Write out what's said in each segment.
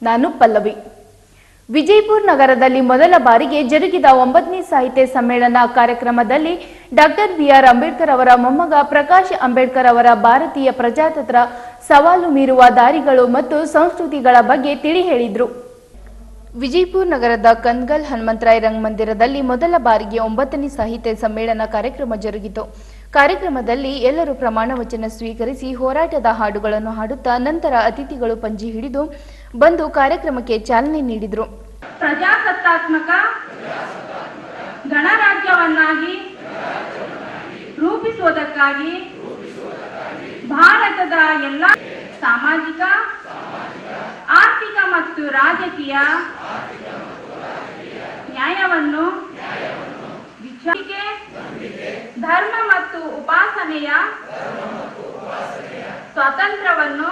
ನಾನು ಪಲ್ಲವಿ. ವಿಜಯಪುರ ನಗರದಲ್ಲಿ ಮೊದಲ ಬಾರಿಗೆ ಜರುಗಿದ 9ನೇ ಸಾಹಿತ್ಯ ಸಮ್ಮೇಳನ ಕಾರ್ಯಕ್ರಮದಲ್ಲಿ ಡಾಕ್ಟರ್ ಬಿ.ಆರ್. ಅಂಬೇಡ್ಕರ್ ಅವರ ಮೊಮ್ಮಗ ಪ್ರಕಾಶ್ ಅಂಬೇಡ್ಕರ್ ಅವರ ಭಾರತೀಯ ಪ್ರಜಾತಂತ್ರ ಸವಾಲು ಮೀರುವ ದಾರಿಗಳು ಮತ್ತು ಸಂಸ್ಕೃತಿಗಳ ಬಗ್ಗೆ ತಿಳಿ ಹೇಳಿದರು. ವಿಜಯಪುರ ನಗರದ ಕಂದಗಲ್ ಹನುಮಂತರಾಯ ರಂಗಮಂದಿರದಲ್ಲಿ ಮೊದಲ ಬಾರಿಗೆ 9ನೇ ಸಾಹಿತ್ಯ ಸಮ್ಮೇಳನ ಕಾರ್ಯಕ್ರಮ ಜರುಗಿತು. ಕಾರ್ಯಕ್ರಮದಲ್ಲಿ ಎಲ್ಲರೂ ಪ್ರಮಾಣ ವಚನ ಸ್ವೀಕರಿಸಿ ಹೋರಾಟದ ಹಾಡುಗಳನ್ನು ಹಾಡುತ್ತಾ ನಂತರ ಅತಿಥಿಗಳು ಪಂಜಿ ಹಿಡಿದು ಬಂದು ಕಾರ್ಯಕ್ರಮಕ್ಕೆ ಚಾಲನೆ ನೀಡಿದರು. ಪ್ರಜಾಸತ್ತಾತ್ಮಕ ಗಣರಾಜ್ಯವನ್ನಾಗಿ ರೂಪಿಸುವುದಕ್ಕಾಗಿ ಭಾರತದ ಎಲ್ಲ ಸಾಮಾಜಿಕ, ಆರ್ಥಿಕ ಮತ್ತು ರಾಜಕೀಯ ನ್ಯಾಯವನ್ನು ವಿಚಾರಿಕೆ, ಧರ್ಮ ಮತ್ತು ಉಪಾಸನೆಯ ಸ್ವಾತಂತ್ರ್ಯವನ್ನು,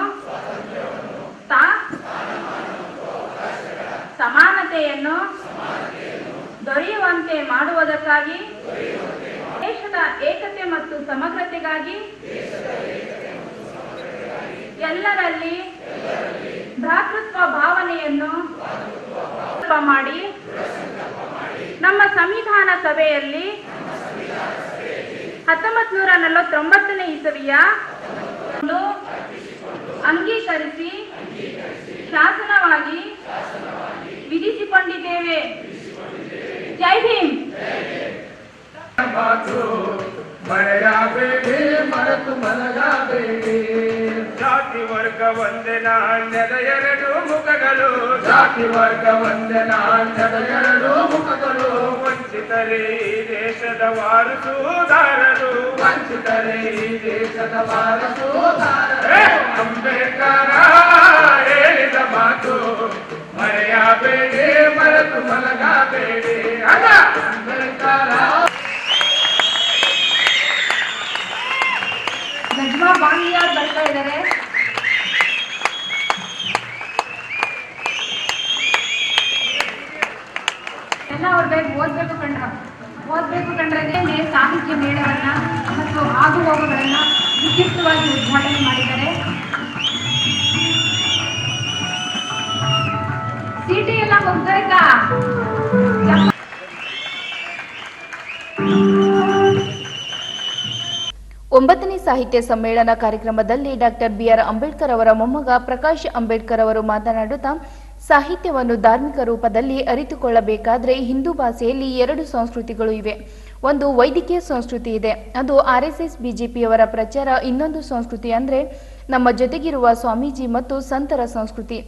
ಸಮಾನತೆಯನ್ನು ದೊರೆಯುವಂತೆ ಮಾಡುವುದಕ್ಕಾಗಿ, ದೇಶದ ಏಕತೆ ಮತ್ತು ಸಮಗ್ರತೆಗಾಗಿ ಎಲ್ಲರಲ್ಲಿ ಭ್ರಾತೃತ್ವ ಭಾವನೆಯನ್ನು ಮಾಡಿ ನಮ್ಮ ಸಂವಿಧಾನ ಸಭೆಯಲ್ಲಿ 1949ನೇ ಇಸವಿಯ ಅಂಗೀಕರಿಸಿ ಶಾಸನವಾಗಿ ವಿಧಿಸಿಕೊಂಡಿದ್ದೇವೆ. ಜೈ ಭೀಮ್. ಜಾತಿ ವರ್ಗ ಒಂದೇ ನಾಣ್ಯದ ಎರಡು ಮುಖಗಳು, ಜಾತಿ ವರ್ಗ ಒಂದೇ ನಾಣ್ಯದ ಎರಡು ಮುಖಗಳು. ವಂಚಿತರೇ ಈ ದೇಶದ ವಾರಸುದಾರರು, ವಂಚಿತರೇ ಈ ದೇಶದ ವಾರಸುದಾರರು. ಅಂಬೇಡ್ಕರ ಹೇಳಿದ ಮಾತು ಮರೆಯಬೇಡಿ, ಮರೆತು ಮಲಗಬೇಡಿ. ಅಂಬೇಡ್ಕರ ನಜ್ಮಾ ಬಾಂಗ್ಲಿಯಾರ್ ಬರ್ತಾ ಇದ್ದಾರೆ. ಎಲ್ಲ ಅವ್ರ ಬೇಗ ಓದ್ಬೇಕು ಕಂಡ್ರೆ ಸಾಹಿತ್ಯ ಮೇಳವನ್ನ ಮತ್ತು ಆಗು ಹೋಗುಗಳನ್ನ ವಿಶಿಷ್ಟವಾಗಿ ಉದ್ಘಾಟನೆ ಮಾಡಿದ್ದಾರೆ. ಸಿಟಿ ಎಲ್ಲ ಹೋಗ್ತಾ 9ನೇ ಸಾಹಿತ್ಯ ಸಮ್ಮೇಳನ ಕಾರ್ಯಕ್ರಮದಲ್ಲಿ ಡಾಕ್ಟರ್ ಬಿ.ಆರ್. ಅಂಬೇಡ್ಕರ್ ಅವರ ಮೊಮ್ಮಗ ಪ್ರಕಾಶ್ ಅಂಬೇಡ್ಕರ್ ಅವರು ಮಾತನಾಡುತ್ತಾ, ಸಾಹಿತ್ಯವನ್ನು ಧಾರ್ಮಿಕ ರೂಪದಲ್ಲಿ ಅರಿತುಕೊಳ್ಳಬೇಕಾದರೆ ಹಿಂದೂ ಭಾಷೆಯಲ್ಲಿ 2 ಸಂಸ್ಕೃತಿಗಳು ಇವೆ. ಒಂದು ವೈದಿಕೀಯ ಸಂಸ್ಕೃತಿ ಇದೆ, ಅದು RSS ಬಿಜೆಪಿಯವರ ಪ್ರಚಾರ. ಇನ್ನೊಂದು ಸಂಸ್ಕೃತಿ ಅಂದರೆ ನಮ್ಮ ಜೊತೆಗಿರುವ ಸ್ವಾಮೀಜಿ ಮತ್ತು ಸಂತರ ಸಂಸ್ಕೃತಿ.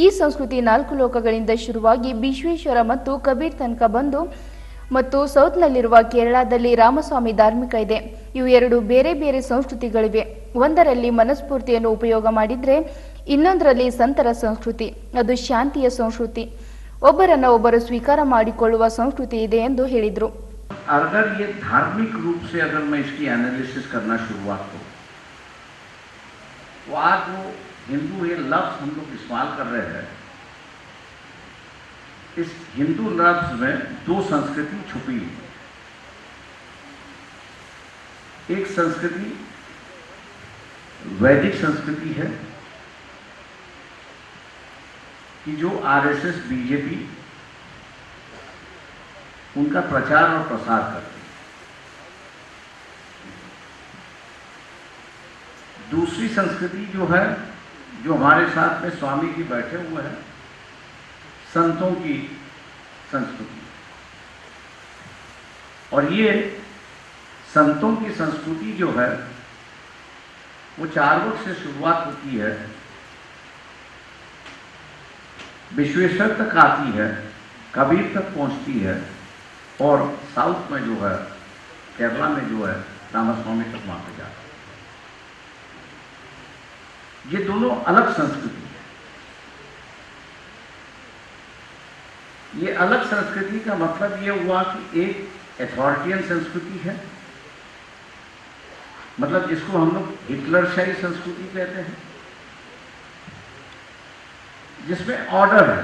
ಈ ಸಂಸ್ಕೃತಿ 4 ಲೋಕಗಳಿಂದ ಶುರುವಾಗಿ ವಿಶ್ವೇಶ್ವರ ಮತ್ತು ಕಬೀರ್ ತನಕ ಬಂದು ಮತ್ತು ಸೌತ್ನಲ್ಲಿರುವ ಕೇರಳದಲ್ಲಿ ರಾಮಸ್ವಾಮಿ ಧಾರ್ಮಿಕ ಇದೆ. ಇವು 2 ಬೇರೆ ಬೇರೆ ಸಂಸ್ಕೃತಿಗಳಿವೆ. ಒಂದರಲ್ಲಿ ಮನಸ್ಫೂರ್ತಿಯನ್ನು ಉಪಯೋಗ ಮಾಡಿದರೆ ಇನ್ನೊಂದರಲ್ಲಿ ಸಂತರ ಸಂಸ್ಕೃತಿ, ಅದು ಶಾಂತಿಯ ಸಂಸ್ಕೃತಿ, ಒಬ್ಬರನ್ನ ಒಬ್ಬರು ಸ್ವೀಕಾರ ಮಾಡಿಕೊಳ್ಳುವ ಸಂಸ್ಕೃತಿ ಇದೆ ಎಂದು ಹೇಳಿದರು. अगर ये धार्मिक रूप से अगर मैं इसकी एनालिसिस करना शुरुआत करूं, तो आज वो हिंदू ये लफ्ज हम लोग इस्तेमाल कर रहे हैं, इस हिंदू लफ्ज में 2 संस्कृति छुपी है. एक संस्कृति वैदिक संस्कृति है कि जो RSS बीजेपी उनका प्रचार और प्रसार करते हैं. दूसरी संस्कृति जो है, जो हमारे साथ में स्वामी जी बैठे हुए हैं, संतों की संस्कृति. और ये संतों की संस्कृति जो है वो चारवक से शुरुआत होती है, विश्वेश्वर तक आती है, कबीर तक पहुंचती है और साउथ में जो है केरला में जो है रामास्वामी तक वहां पे जाता है. ये दोनों अलग संस्कृति है. ये अलग संस्कृति का मतलब ये हुआ कि एक अथॉरिटियन संस्कृति है, मतलब जिसको हम लोग हिटलरशाही संस्कृति कहते हैं, जिसमें ऑर्डर है,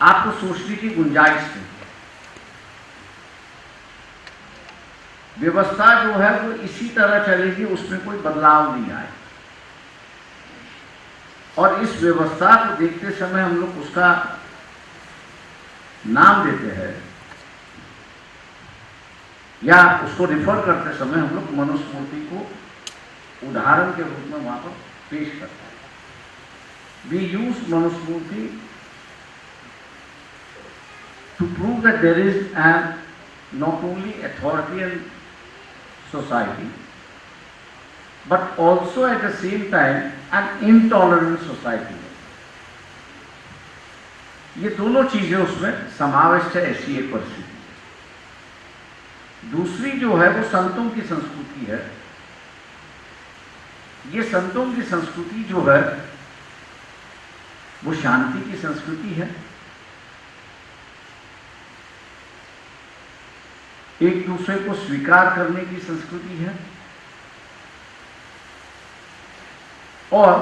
आपको सोचने की गुंजाइश नहीं, व्यवस्था जो है वो इसी तरह चलेगी, उसमें कोई बदलाव नहीं आए. और इस व्यवस्था को देखते समय हम लोग उसका नाम देते हैं या उसको रिफर करते समय हम लोग मनुस्मृति को उदाहरण के रूप में वहां पर पेश करते हैं। We use Manusmriti to prove that there is an not only authoritarian society but also at the same time an intolerant society. ये दोनों चीजें उसमें समाविष्ट है, ऐसी एक परिस्थिति। दूसरी जो है वो संतों की संस्कृति है। ये संतों की संस्कृति जो है वो शांति की संस्कृति है। एक दूसरे को स्वीकार करने की संस्कृति है और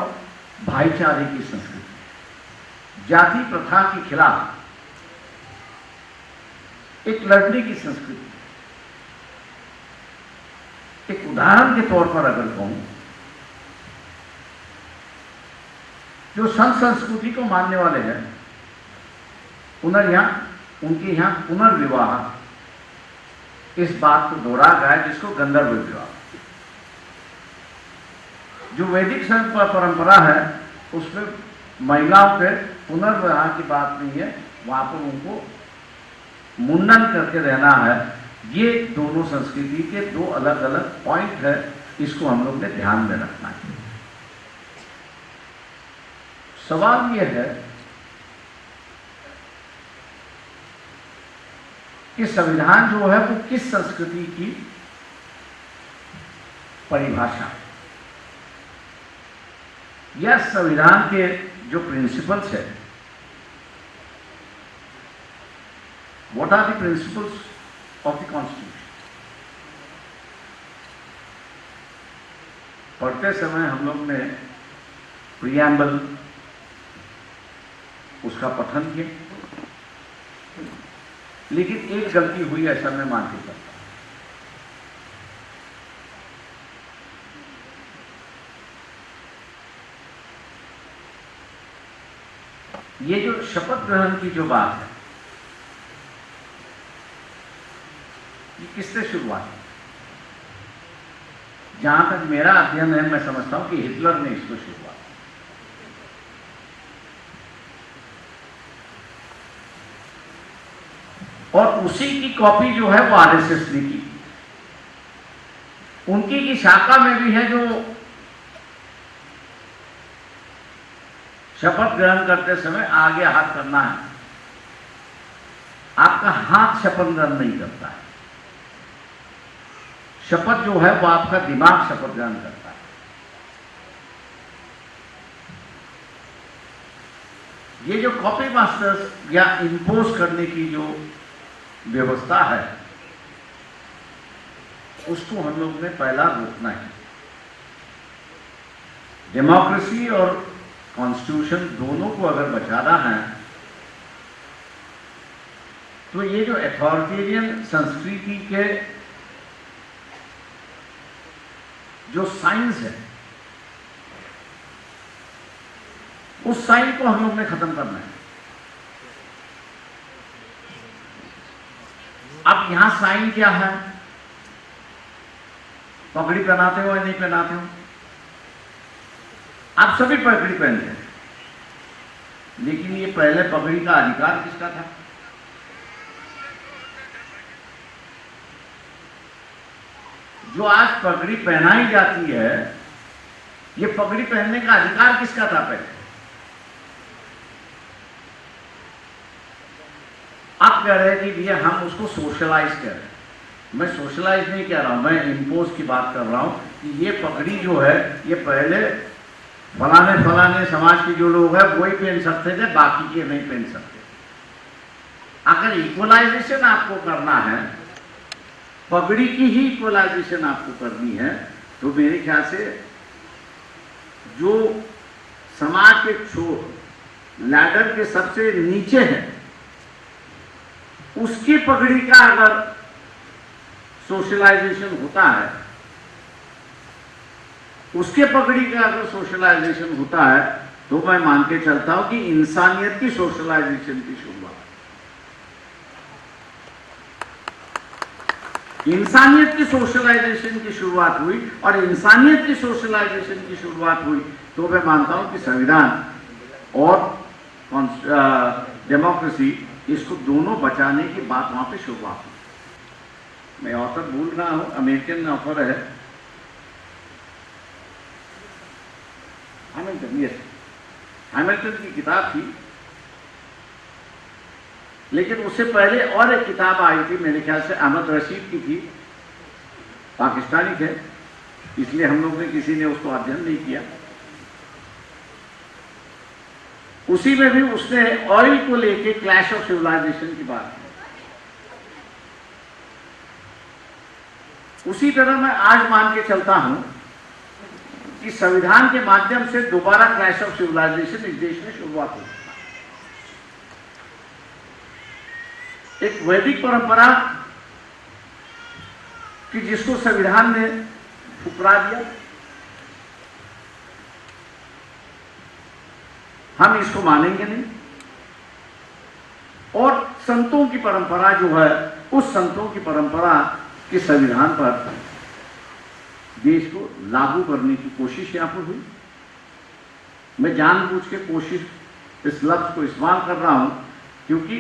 भाईचारे की संस्कृति, जाति प्रथा के खिलाफ एक लड़ने की संस्कृति। एक उदाहरण के तौर पर अगर कहूं, जो संत संस्कृति को मानने वाले हैं उनके यहाँ पुनर्विवाह इस बात को दोहरा गया है जिसको गंधर्व विवाह। जो वैदिक संत परंपरा है उसमें महिलाओं के पुनर्विवाह की बात नहीं है, वहां पर उनको मुंडन करके रहना है। ये दोनों संस्कृति के दो अलग अलग पॉइंट है, इसको हम लोग ने ध्यान में रखना है। सवाल यह है कि संविधान जो है वो किस संस्कृति की परिभाषा, या संविधान के जो प्रिंसिपल्स है, what are the principles of the constitution. पढ़ते समय हम लोग ने प्रियम्बल उसका पठन किया, लेकिन एक गलती हुई ऐसा मैं मान के करता हूं। ये जो शपथ ग्रहण की जो बात है, ये किससे शुरुआत है? जहां तक मेरा अध्ययन है, मैं समझता हूं कि हिटलर ने इसको शुरुआत, और उसी की कॉपी जो है वो आरएसएस ने की। उनकी की शाखा में भी है जो शपथ ग्रहण करते समय आगे हाथ करना है, आपका हाथ शपथ ग्रहण नहीं करता है। शपथ जो है वो आपका दिमाग शपथ ग्रहण करता है। ये जो कॉपी मास्टर्स या इंपोज करने की जो व्यवस्था है, उसको हम लोग ने पहला रोकना है। डेमोक्रेसी और कॉन्स्टिट्यूशन दोनों को अगर बचाना है तो ये जो अथॉरिटेरियन संस्कृति के जो साइंस है, उस साइन को हम लोग ने खत्म करना है। अब यहां साइन क्या है? पगड़ी पहनाते हो या नहीं पहनाते हो? आप सभी पगड़ी पहनते हैं, लेकिन ये पहले पगड़ी का अधिकार किसका था? जो आज पगड़ी पहनाई जाती है, ये पगड़ी पहनने का अधिकार किसका था पहले? आप कह रहे हैं कि भैया हम उसको सोशलाइज कर रहे हैं। मैं सोशलाइज नहीं कह रहा हूं, मैं इंपोज की बात कर रहा हूं कि ये पगड़ी जो है ये पहले फलाने फलाने समाज के जो लोग हैं वही पहन सकते थे, बाकी के नहीं पहन सकते। अगर इक्वलाइजेशन आपको करना है, पगड़ी की ही इक्वलाइजेशन आपको करनी है, तो मेरे ख्याल से जो समाज के छोर लैडर के सबसे नीचे है उसकी पगड़ी का अगर सोशलाइजेशन होता है, उसके पगड़ी का अगर सोशलाइजेशन होता है तो मैं मान के चलता हूं कि इंसानियत की सोशलाइजेशन की शुरुआत, इंसानियत की सोशलाइजेशन की शुरुआत हुई और इंसानियत की सोशलाइजेशन की शुरुआत हुई तो मैं मानता हूं कि संविधान और डेमोक्रेसी, इसको दोनों बचाने की बात वहां पे शुरुआत हुई। मैं ऑथर भूल रहा हूं, अमेरिकन ऑथर है हैमिल्टन, यस, हैमिल्टन की किताब थी, लेकिन उससे पहले और एक किताब आई थी, मेरे ख्याल से अहमद रशीद की थी, पाकिस्तानी थे, इसलिए हम लोग ने किसी ने उसको अध्ययन नहीं किया। उसी में भी उसने ऑयल को लेके क्लैश ऑफ सिविलाइजेशन की बात की। उसी तरह मैं आज मान के चलता हूं कि संविधान के माध्यम से दोबारा क्लैश ऑफ सिविलाइजेशन इस देश में शुरुआत हुई। एक वैदिक परंपरा कि जिसको संविधान ने ठुकरा दिया, हम इसको मानेंगे नहीं। और संतों की परंपरा जो है, उस संतों की परंपरा के संविधान पर देश को लागू करने की कोशिश यहां पर हुई। मैं जानबूझ के कोशिश इस लफ्ज को इस्तेमाल कर रहा हूं क्योंकि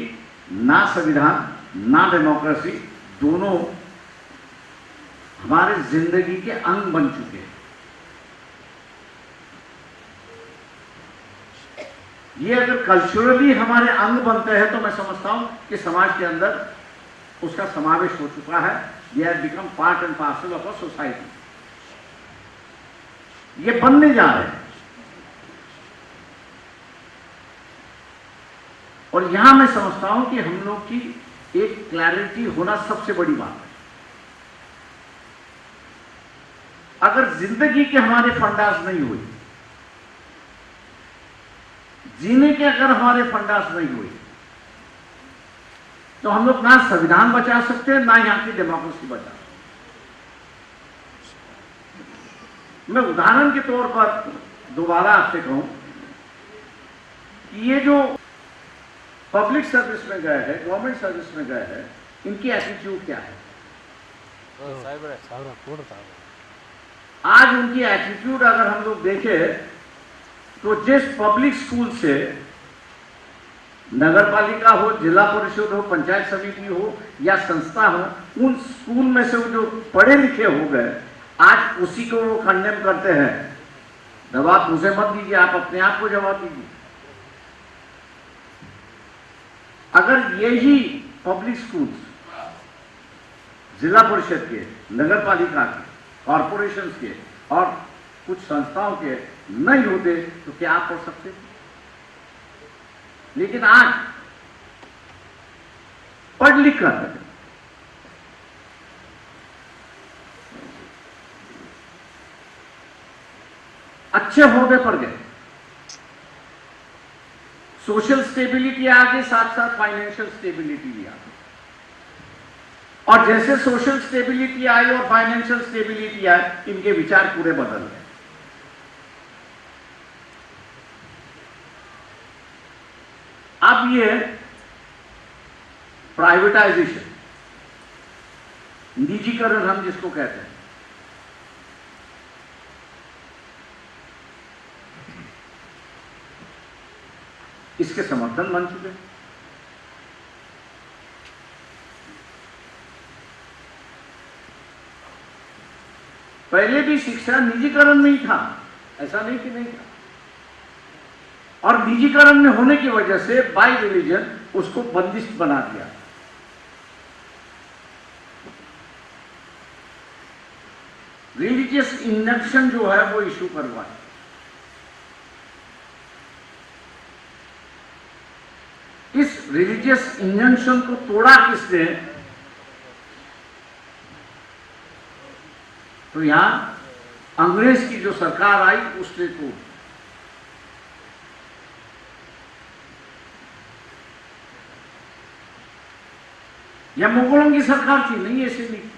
ना संविधान ना डेमोक्रेसी दोनों हमारे जिंदगी के अंग बन चुके हैं। ये अगर कल्चरली हमारे अंग बनते हैं तो मैं समझता हूं कि समाज के अंदर उसका समावेश हो चुका है। They have become part and parcel of a society. ये बनने जा रहे हैं और यहां मैं समझता हूं कि हम लोग की एक क्लैरिटी होना सबसे बड़ी बात है। अगर जिंदगी के हमारे फंडास नहीं हुए, जीने के अगर हमारे फंडास नहीं हुए, तो हम लोग ना संविधान बचा सकते हैं ना यहां की डेमोक्रेसी बचा सकते। मैं उदाहरण के तौर पर दोबारा आपसे कहूं कि ये जो पब्लिक सर्विस में गए हैं, गवर्नमेंट सर्विस में गए हैं, इनकी एटीट्यूड क्या है? आज उनकी एटीट्यूड अगर हम लोग देखें तो जिस पब्लिक स्कूल से नगर पालिका हो, जिला परिषद हो, पंचायत समिति हो या संस्था हो, उन स्कूल में से जो पढ़े लिखे हो गए, आज उसी को वो कंडेम करते हैं। जवाब मुझे मत दीजिए, आप अपने आप को जवाब दीजिए। अगर यही पब्लिक स्कूल्स जिला परिषद के, नगर पालिका के, कॉरपोरेशन के और कुछ संस्थाओं के नहीं होते तो क्या आप पढ़ सकते थे? लेकिन आज पढ़ लिख कर अच्छे ओहदे पर गए, सोशल स्टेबिलिटी आ गई, साथ साथ फाइनेंशियल स्टेबिलिटी भी आ गई। और जैसे सोशल स्टेबिलिटी आई और फाइनेंशियल स्टेबिलिटी आई, इनके विचार पूरे बदल गए। अब ये प्राइवेटाइजेशन, निजीकरण हम जिसको कहते हैं, इसके समर्थन बन चुके हैं। पहले भी शिक्षा निजीकरण नहीं था, ऐसा नहीं कि नहीं था, और निजीकरण में होने की वजह से बाय रिलीजन उसको बंदिश बना दिया। रिलीजियस इंडक्शन जो है वो इशू करवाया। इस रिलीजियस इंजंक्शन को तोड़ा किसने? तो यहां अंग्रेज की जो सरकार आई उसने तोड़। या मुगलों की सरकार थी? नहीं, ऐसे नहीं।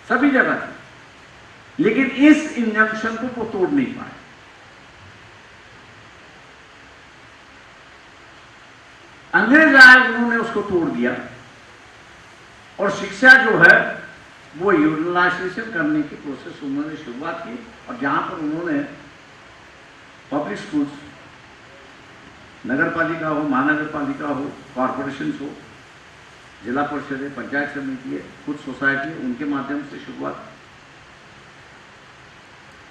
सभी जगह थी, लेकिन इस इंजंक्शन को वो तोड़ नहीं पाए। अंग्रेज आए, उन्होंने उसको तोड़ दिया और शिक्षा जो है वो यूनिवर्सिलाइजेशन करने की प्रोसेस उन्होंने शुरुआत की। और जहां पर उन्होंने पब्लिक स्कूल्स, नगर पालिका हो, महानगर पालिका हो, कॉरपोरेशन हो, जिला परिषद है, पंचायत समिति है, खुद सोसाइटी है, उनके माध्यम से शुरुआत।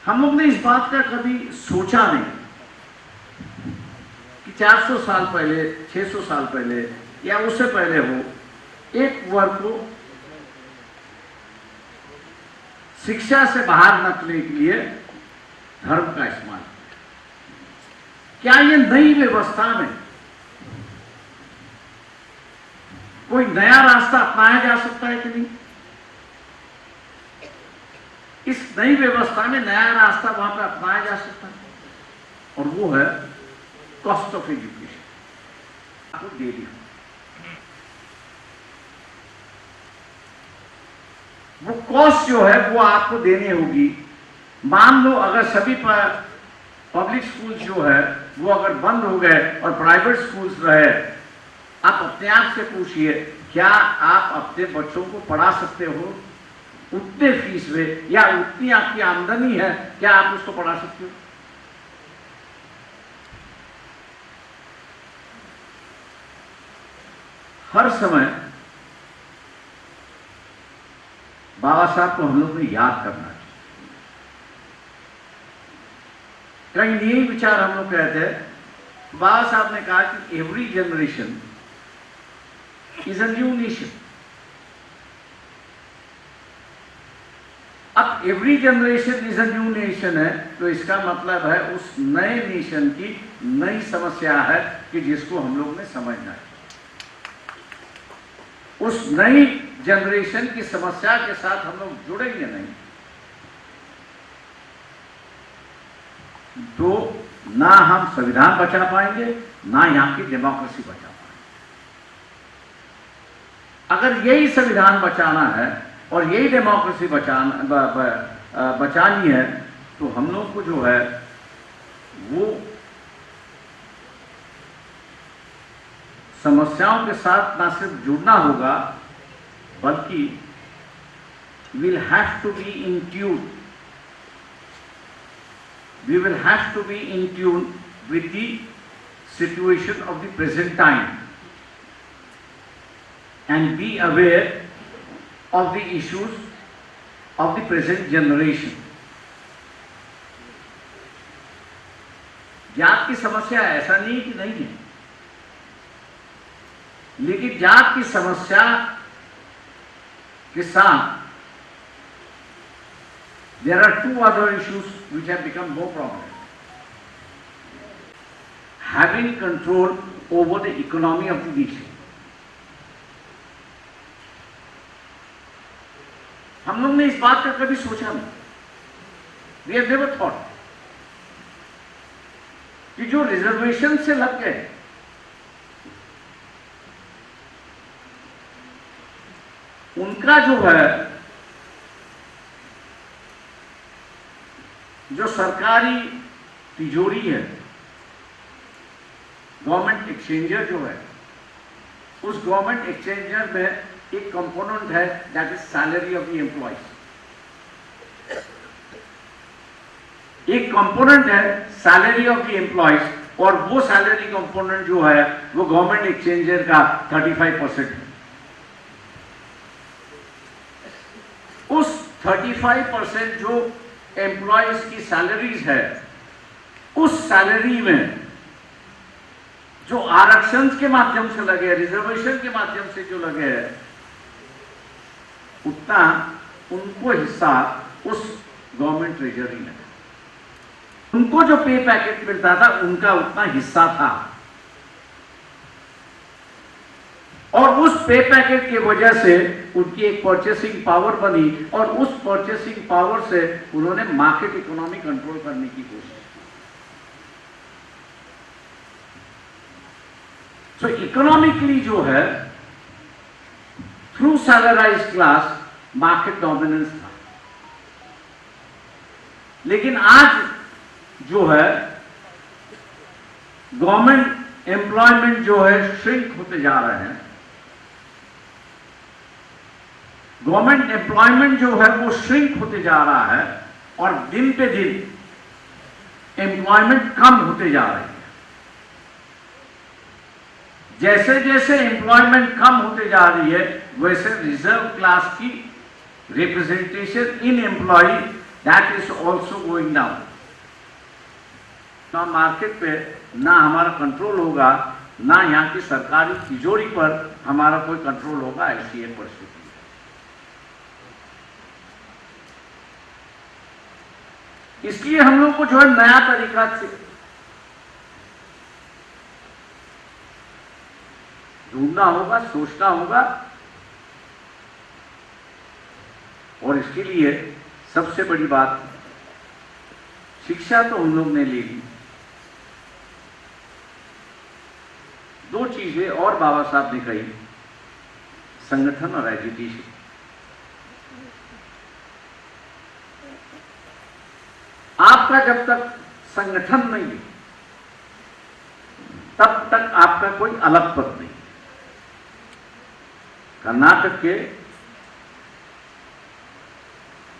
हम लोग ने इस बात का कभी सोचा नहीं कि 400 साल पहले, 600 साल पहले या उससे पहले हो, एक वर्ग को शिक्षा से बाहर निकलने के लिए धर्म का इस्तेमाल किया। क्या ये नई व्यवस्था में कोई नया रास्ता अपनाया जा सकता है कि नहीं? इस नई व्यवस्था में नया रास्ता वहां पर अपनाया जा सकता है, और वो है कॉस्ट ऑफ एजुकेशन। आपको दे दी वो कॉस्ट जो है वो आपको देनी होगी। मान लो अगर सभी पब्लिक स्कूल जो है वो अगर बंद हो गए और प्राइवेट स्कूल्स रहे, आप अपने आप से पूछिए, क्या आप अपने बच्चों को पढ़ा सकते हो उतने फीस में, या उतनी आपकी आमदनी है, क्या आप उसको पढ़ा सकते हो? हर समय बाबा साहब को हम लोग ने याद करना चाहिए। कहीं यही विचार हम लोग कहते हैं। बाबा साहब ने कहा कि every generation is a new nation. अब every generation is a new nation है, तो इसका मतलब है उस नए नेशन की नई समस्या है कि जिसको हम लोग ने समझना है। उस नई जनरेशन की समस्या के साथ हम लोग जुड़ेंगे नहीं तो ना हम संविधान बचा पाएंगे, ना यहाँ की डेमोक्रेसी बचा पाएंगे। अगर यही संविधान बचाना है और यही डेमोक्रेसी बचानी है, तो हम लोग को जो है वो समस्याओं के साथ ना सिर्फ जुड़ना होगा, बल्कि will have to be in tune. We will have to be in tune with the situation of the present time and be aware of the issues of the present generation. जात की समस्या ऐसा नहीं कि नहीं है, लेकिन जात की समस्या के साथ there are two other issues which have become more prominent. Having control over the economy of the nation. हम लोग ने इस बात का कभी सोचा नहीं। We have never thought कि जो रिजर्वेशन से लग गए, उनका जो है, जो सरकारी तिजोरी है, गवर्नमेंट एक्सचेंजर जो है, उस गवर्नमेंट एक्सचेंजर में एक कंपोनेंट है that is salary of the employees. एक कंपोनेंट है सैलरी ऑफ द एम्प्लॉइज, और वो सैलरी कंपोनेंट जो है वो गवर्नमेंट एक्सचेंजर का 35% है। उस 35% जो एम्प्लॉयज की सैलरीज है, उस सैलरी में जो आरक्षण के माध्यम से लगे, रिजर्वेशन के माध्यम से जो लगे है, उतना उनको हिस्सा उस गवर्नमेंट ट्रेजरी में, उनको जो पे पैकेट मिलता था उनका उतना हिस्सा था। और उस पे पैकेट की वजह से उनकी एक परचेसिंग पावर बनी, और उस परचेसिंग पावर से उन्होंने मार्केट इकोनॉमी कंट्रोल करने की कोशिश की। सो इकोनॉमिकली जो है, थ्रू सैलराइज्ड क्लास मार्केट डोमिनेंस था। लेकिन आज जो है गवर्नमेंट एम्प्लॉयमेंट जो है श्रिंक होते जा रहे हैं। गवर्नमेंट एम्प्लॉयमेंट जो है वो श्रिंक होते जा रहा है और दिन पे दिन एम्प्लॉयमेंट कम होते जा रही है। जैसे जैसे एम्प्लॉयमेंट कम होते जा रही है वैसे रिजर्व क्लास की representation in employ that is also going down. ना मार्केट पे ना हमारा कंट्रोल होगा, ना यहाँ की सरकारी तिजोरी पर हमारा कोई कंट्रोल होगा, ऐसी एक परिस्थिति। इसलिए हम लोग को जो है नया तरीका से ढूंढना होगा, सोचना होगा और इसके लिए सबसे बड़ी बात शिक्षा तो हम लोग ने ले ली। दो चीजें और बाबा साहब ने कही, संगठन और एजुकेशन। आपका जब तक संगठन नहीं है तब तक आपका कोई अलग पद नहीं। कर्नाटक के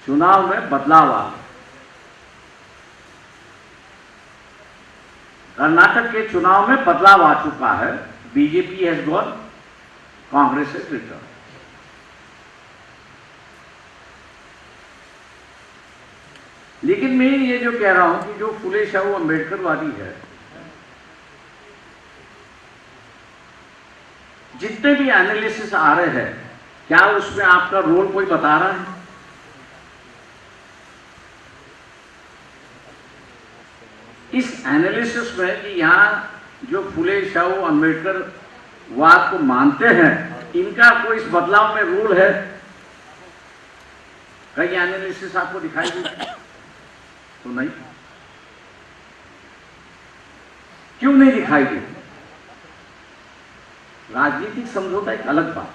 चुनाव में बदलाव आ गया। कर्नाटक के चुनाव में बदलाव आ चुका है। BJP has gone, Congress has return. लेकिन मैं ये जो कह रहा हूं कि जो फुले शाहू अम्बेडकरवादी है, जितने भी एनालिसिस आ रहे हैं, क्या उसमें आपका रोल कोई बता रहा है? इस एनालिसिस में कि यहां जो फुले शाहू अम्बेडकर वाद को मानते हैं, इनका कोई इस बदलाव में रोल है? कई एनालिसिस आपको दिखाई देती तो नहीं। क्यों नहीं दिखाई देती? राजनीतिक समझौता एक अलग बात है।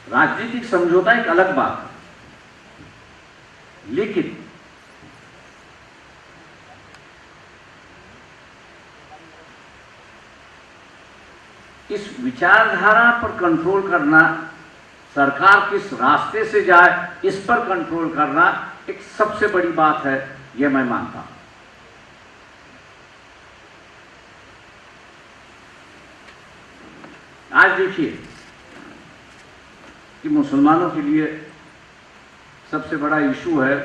राजनीतिक समझौता एक अलग बात है, लेकिन इस विचारधारा पर कंट्रोल करना, सरकार किस रास्ते से जाए इस पर कंट्रोल करना एक सबसे बड़ी बात है, यह मैं मानता हूं। आज देखिए कि मुसलमानों के लिए सबसे बड़ा इशू है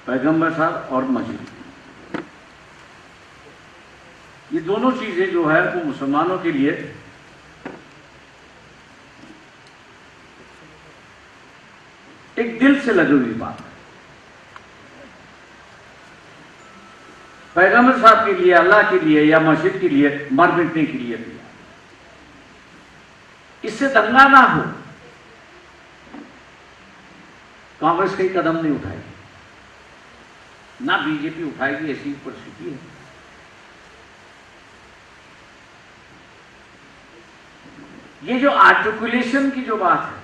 पैगंबर साहब और मस्जिद। ये दोनों चीजें जो है वो मुसलमानों के लिए एक दिल से लगी हुई बात है। पैगंबर साहब के लिए, अल्लाह के लिए या मस्जिद के लिए मर मिटने के लिए दिया। इससे दंगा ना हो, कांग्रेस कई कदम नहीं उठाएगी, ना बीजेपी उठाएगी, ऐसी परिस्थिति है। ये जो आर्टिकुलेशन की जो बात है,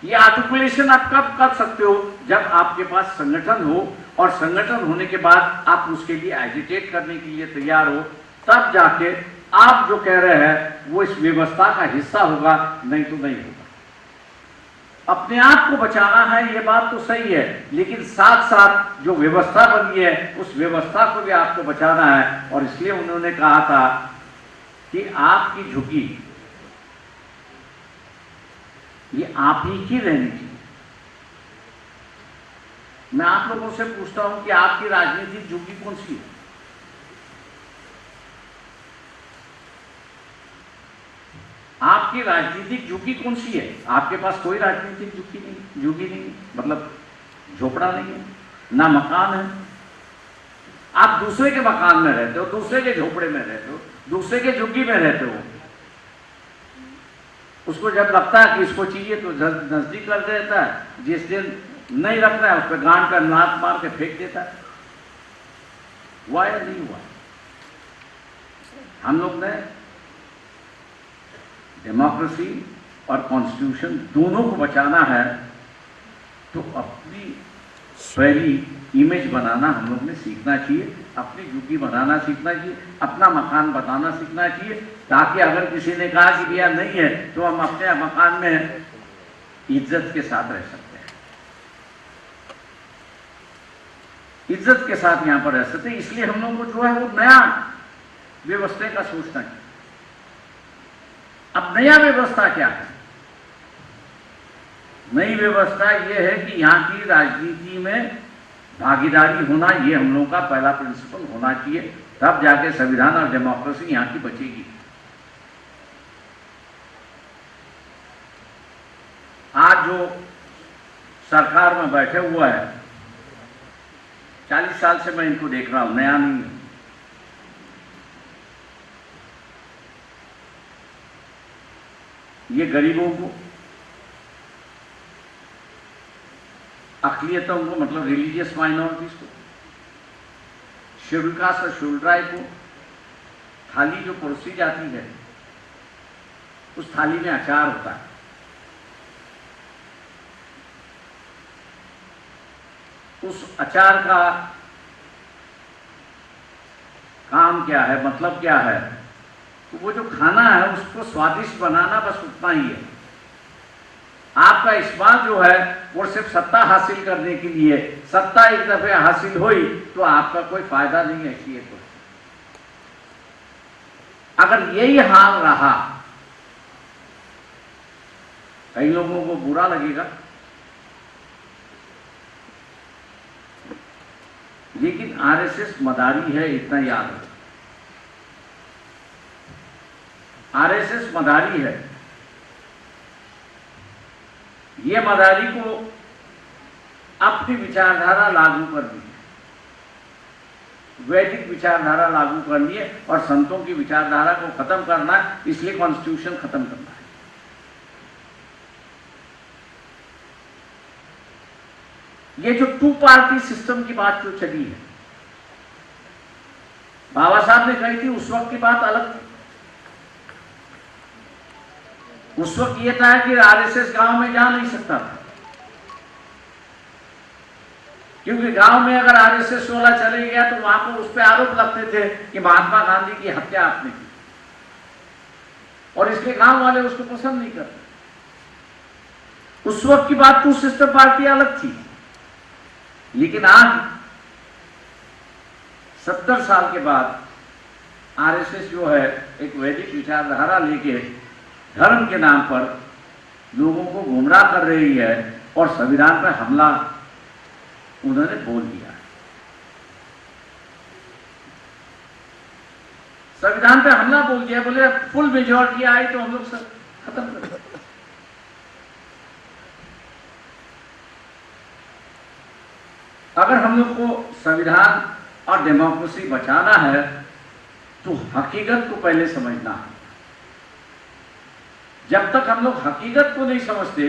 ये आर्टिकुलेशन आप कब कर सकते हो? जब आपके पास संगठन हो, और संगठन होने के बाद आप उसके लिए एजिटेट करने के लिए तैयार हो, तब जाके आप जो कह रहे हैं वो इस व्यवस्था का हिस्सा होगा, नहीं तो नहीं होगा। अपने आप को बचाना है, ये बात तो सही है, लेकिन साथ साथ जो व्यवस्था बनी है उस व्यवस्था को भी आपको बचाना है। और इसलिए उन्होंने कहा था कि आपकी झुकी ये आप ही की रहनी चाहिए। मैं आप लोगों से पूछता हूं कि आपकी राजनीतिक झुकी कौन सी है? आपकी राजनीतिक झुकी कौन सी है? आपके पास कोई राजनीतिक झुकी नहीं, मतलब झोपड़ा नहीं है, ना मकान है। आप दूसरे के मकान में रहते हो, दूसरे के झोपड़े में रहते हो, दूसरे के झुग्गी में रहते हो। उसको जब लगता है कि इसको चाहिए तो नजदीक कर देता है, जिस दिन नहीं रखना है उस पर गांड का नाक मार के फेंक देता है। हुआ या नहीं हुआ? हम लोग ने डेमोक्रेसी और कॉन्स्टिट्यूशन दोनों को बचाना है, तो अपनी पहली इमेज बनाना हम लोग ने सीखना चाहिए, अपनी ड्यूटी बनाना सीखना चाहिए, अपना मकान बताना सीखना चाहिए, ताकि अगर किसी ने कहा कि भैया नहीं है तो हम अपने मकान में इज्जत के साथ रह सकते हैं, इज्जत के साथ यहां पर रह सकते हैं। इसलिए हम लोग को जो है वो नया व्यवस्था का सोचना चाहिए। अब नया व्यवस्था क्या है? नई व्यवस्था यह है कि यहां की राजनीति में भागीदारी होना, ये हम लोगों का पहला प्रिंसिपल होना चाहिए, तब जाके संविधान और डेमोक्रेसी यहां की बचेगी। आज जो सरकार में बैठे हुआ है, 40 साल से मैं इनको देख रहा हूं, नया नहीं है। ये गरीबों को, अक़लियतों को, मतलब रिलीजियस माइनॉरिटीज को, शेड्यूल कास्ट और शेड्यूल ट्राइब को थाली जो परोसी जाती है, उस थाली में अचार होता है। उस अचार का काम क्या है, मतलब क्या है? तो वो जो खाना है उसको स्वादिष्ट बनाना, बस उतना ही है। आपका इस्तेमाल जो है वो सिर्फ सत्ता हासिल करने के लिए, सत्ता एक दफे हासिल हुई तो आपका कोई फायदा नहीं है। इसलिए तो अगर यही हाल रहा, कई लोगों को बुरा लगेगा, लेकिन आरएसएस मदारी है, इतना याद रखो। आरएसएस मदारी है। ये मदारी को अपनी विचारधारा लागू करनी है, वैदिक विचारधारा लागू करनी है और संतों की विचारधारा को खत्म करना है। इसलिए कॉन्स्टिट्यूशन खत्म करना है। ये जो 2 पार्टी सिस्टम की बात जो चली है, बाबा साहब ने कही थी, उस वक्त की बात अलग थी। उस वक्त ये था कि आरएसएस गांव में जा नहीं सकता था, क्योंकि गांव में अगर आरएसएस वाला चले गया तो वहां पर उस पर आरोप लगते थे कि महात्मा गांधी की हत्या आपने की, और इसलिए गांव वाले उसको पसंद नहीं करते। उस वक्त की बात 2 सिस्टर पार्टी अलग थी। लेकिन आज 70 साल के बाद आरएसएस जो है एक वैदिक विचारधारा लेके धर्म के नाम पर लोगों को गुमराह कर रही है और संविधान पर हमला उन्होंने बोल दिया है। संविधान पे हमला बोल दिया, बोले फुल मेजॉरिटी आई तो हम लोग सब खत्म कर दें। अगर हम लोग को संविधान और डेमोक्रेसी बचाना है तो हकीकत को पहले समझना है। जब तक हम लोग हकीकत को नहीं समझते,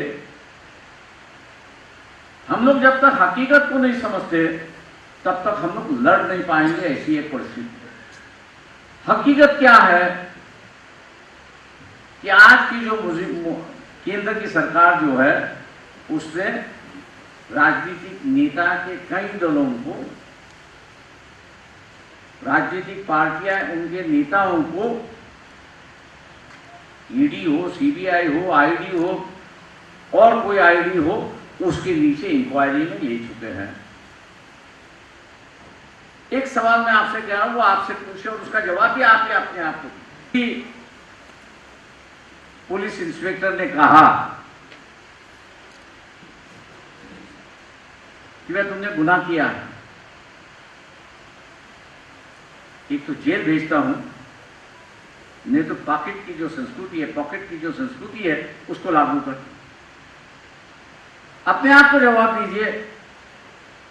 हम लोग जब तक हकीकत को नहीं समझते, तब तक हम लोग लड़ नहीं पाएंगे। ऐसी एक परिस्थिति। हकीकत क्या है कि आज की जो केंद्र की सरकार जो है, उसने राजनीतिक नेता के कई दलों को, राजनीतिक पार्टियां उनके नेताओं को ईडी हो, सीबीआई हो, आईडी हो और कोई आईडी हो, उसके नीचे इंक्वायरी में ले चुके हैं। एक सवाल मैं आपसे कह रहा हूं, वो आपसे पूछे और उसका जवाब भी आपने अपने आप को। पुलिस इंस्पेक्टर ने कहा कि मैं तुमने गुनाह किया है, एक तो जेल भेजता हूं, नहीं तो पॉकेट की जो संस्कृति है, पॉकेट की जो संस्कृति है उसको लागू कर। अपने आप को जवाब दीजिए,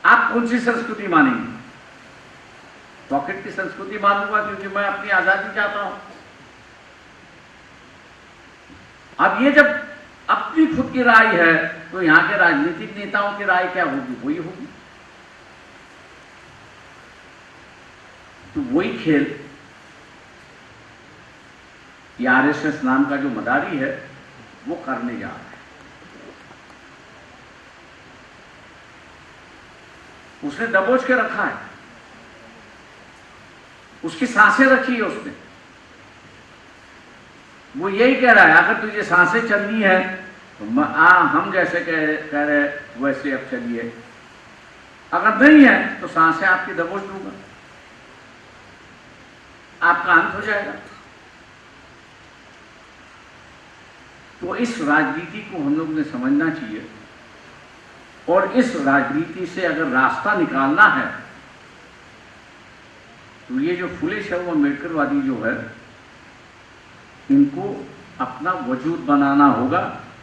आप कौन सी संस्कृति मानेंगे? पॉकेट की संस्कृति मानूंगा क्योंकि मैं अपनी आजादी चाहता हूं। अब ये जब अपनी खुद की राय है तो यहां के राजनीतिक नेताओं की राय क्या होगी? वही होगी। तो वही खेल ये आरएसएस नाम का जो मदारी है वो करने जा रहे हैं। उसने दबोच के रखा है, उसकी सांसें रखी है उसने। वो यही कह रहा है अगर तुझे सांसें चलनी है तो हम जैसे कह रहे वैसे अब चलिए, अगर नहीं है तो सांसें आपकी दबोच लूंगा, आपका अंत हो जाएगा। तो इस राजनीति को हम लोग ने समझना चाहिए, और इस राजनीति से अगर रास्ता निकालना है तो ये जो फुले शव अम्बेडकरवादी जो है, इनको अपना वजूद बनाना होगा,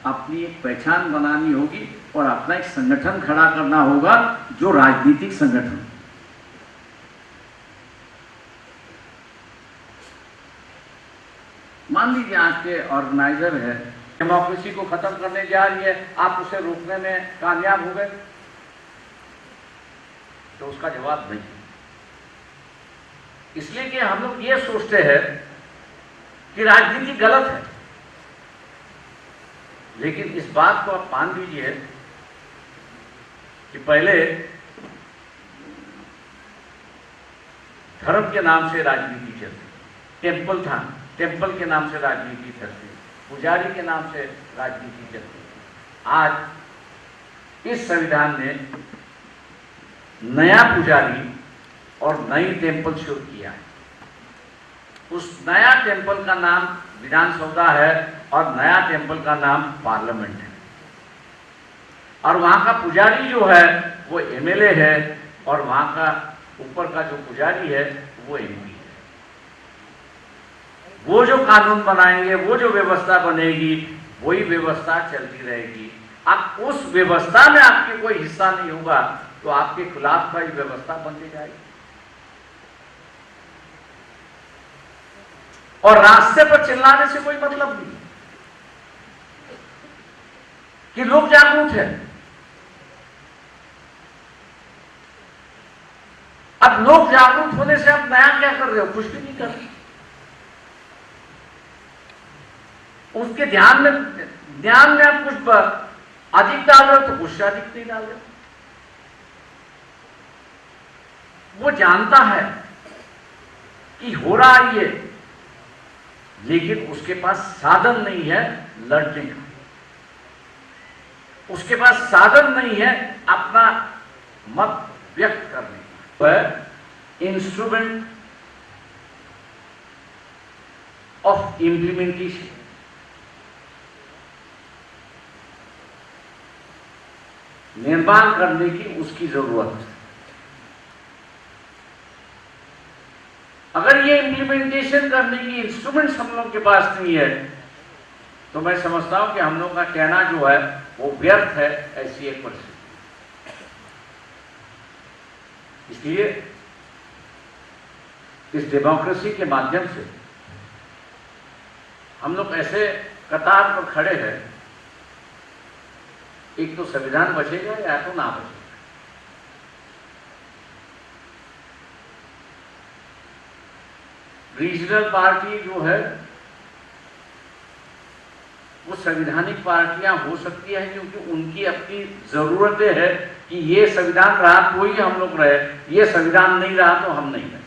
अपनी एक पहचान बनानी होगी, और अपना एक संगठन खड़ा करना होगा जो राजनीतिक संगठन। मान लीजिए आपके ऑर्गेनाइजर है, डेमोक्रेसी को खत्म करने जा रही है, आप उसे रोकने में कामयाब हो गए, तो उसका जवाब नहीं। इसलिए कि हम लोग ये सोचते हैं कि राजनीति गलत है, लेकिन इस बात को आप मान लीजिए कि पहले धर्म के नाम से राजनीति चलती, टेम्पल था, टेम्पल के नाम से राजनीति चलती, पुजारी के नाम से राजनीति चलती। आज इस संविधान ने नया पुजारी और नई टेम्पल शुरू किया है। उस नया टेम्पल का नाम विधानसभा है और नया टेम्पल का नाम पार्लियामेंट है, और वहां का पुजारी जो है वो एमएलए है, और वहां का ऊपर का जो पुजारी है वो एमपी है। वो जो कानून बनाएंगे, वो जो व्यवस्था बनेगी, वही व्यवस्था चलती रहेगी। अब उस व्यवस्था में आपके कोई हिस्सा नहीं होगा तो आपके खिलाफ का ही व्यवस्था बनती जाएगी, और रास्ते पर चिल्लाने से कोई मतलब नहीं कि लोग जागरूक हैं। अब लोग जागरूक होने से आप नया क्या कर रहे हो? कुछ भी नहीं कर रहे। उसके ध्यान में आप कुछ अधिक डाल रहे हो तो कुछ अधिक नहीं डाल रहे। वो जानता है कि हो रहा है ये, लेकिन उसके पास साधन नहीं है लड़ने का, उसके पास साधन नहीं है अपना मत व्यक्त करने का। वह इंस्ट्रूमेंट ऑफ इम्प्लीमेंटेशन, निर्माण करने की उसकी जरूरत है। अगर ये इम्प्लीमेंटेशन करने की इंस्ट्रूमेंट्स हम लोग के पास नहीं है तो मैं समझता हूं कि हम लोग का कहना जो है वो व्यर्थ है, ऐसी एक परिस्थिति। इसलिए इस डेमोक्रेसी के माध्यम से हम लोग ऐसे कतार पर खड़े हैं, एक तो संविधान बचेगा या तो ना बचेगा। रीजनल पार्टी जो है वो संवैधानिक पार्टियां हो सकती है, क्योंकि उनकी अपनी जरूरतें हैं कि ये संविधान रहा तो ही हम लोग रहे, ये संविधान नहीं रहा तो हम नहीं रहे।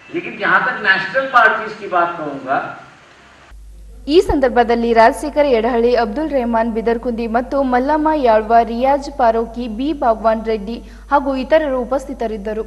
लेकिन जहां तक नेशनल पार्टीज की बात कहूंगा, ಈ ಸಂದರ್ಭದಲ್ಲಿ ರಾಜಶೇಖರ್ ಯಡಹಳ್ಳಿ, ಅಬ್ದುಲ್ ರೆಹಮಾನ್ ಬಿದರ್ಕುಂದಿ ಮತ್ತು ಮಲ್ಲಮ್ಮ ಯಾಳ್ವ, ರಿಯಾಜ್ ಪಾರೋಕಿ, ಬಿ ಭಗವಾನ್ ರೆಡ್ಡಿ ಹಾಗೂ ಇತರರು ಉಪಸ್ಥಿತರಿದ್ದರು.